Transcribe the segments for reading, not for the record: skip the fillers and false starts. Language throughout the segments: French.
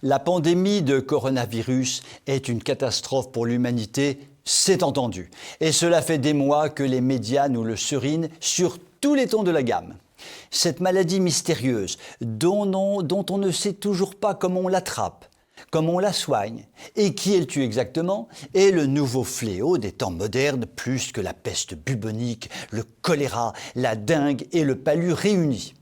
La pandémie de coronavirus est une catastrophe pour l'humanité, c'est entendu. Et cela fait des mois que les médias nous le serinent sur tous les tons de la gamme. Cette maladie mystérieuse, dont on ne sait toujours pas comment on l'attrape, comment on la soigne et qui elle tue exactement, est le nouveau fléau des temps modernes plus que la peste bubonique, le choléra, la dengue et le palu réunis.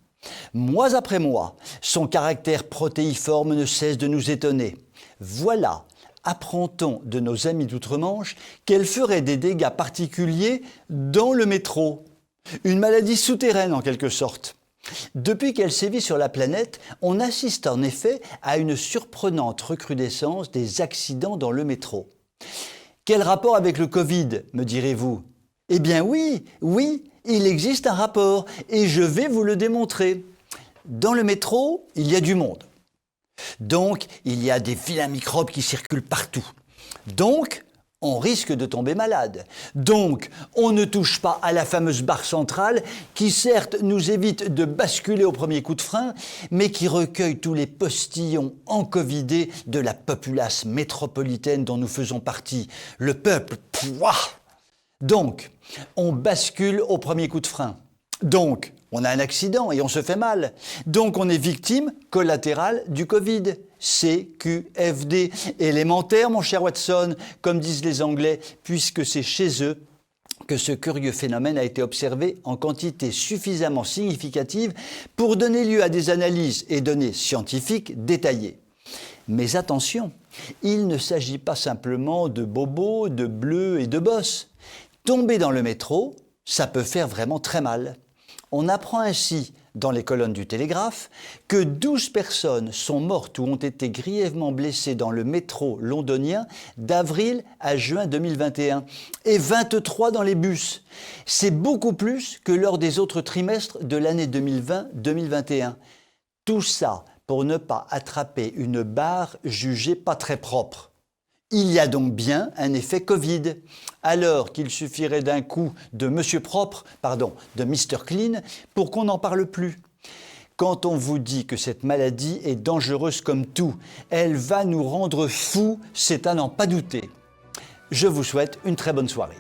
Mois après mois, son caractère protéiforme ne cesse de nous étonner. Voilà, apprend-on de nos amis d'outre-Manche, qu'elle ferait des dégâts particuliers dans le métro. Une maladie souterraine en quelque sorte. Depuis qu'elle sévit sur la planète, on assiste en effet à une surprenante recrudescence des accidents dans le métro. Quel rapport avec le Covid, me direz-vous ? Eh bien oui, il existe un rapport et je vais vous le démontrer. Dans le métro, il y a du monde. Donc, il y a des vilains microbes qui circulent partout. Donc, on risque de tomber malade. Donc, on ne touche pas à la fameuse barre centrale qui certes nous évite de basculer au premier coup de frein, mais qui recueille tous les postillons encovidés de la populace métropolitaine dont nous faisons partie. Le peuple, pouah. Donc, on bascule au premier coup de frein. Donc, on a un accident et on se fait mal. Donc, on est victime collatérale du Covid. CQFD. Élémentaire, mon cher Watson, comme disent les Anglais, puisque c'est chez eux que ce curieux phénomène a été observé en quantité suffisamment significative pour donner lieu à des analyses et données scientifiques détaillées. Mais attention, il ne s'agit pas simplement de bobos, de bleus et de bosses. Tomber dans le métro, ça peut faire vraiment très mal. On apprend ainsi, dans les colonnes du Télégraphe, que 12 personnes sont mortes ou ont été grièvement blessées dans le métro londonien d'avril à juin 2021 et 23 dans les bus. C'est beaucoup plus que lors des autres trimestres de l'année 2020-2021. Tout ça pour ne pas attraper une barre jugée pas très propre. Il y a donc bien un effet Covid, alors qu'il suffirait d'un coup de Monsieur Propre, de Mr Clean, pour qu'on n'en parle plus. Quand on vous dit que cette maladie est dangereuse comme tout, elle va nous rendre fous, c'est à n'en pas douter. Je vous souhaite une très bonne soirée.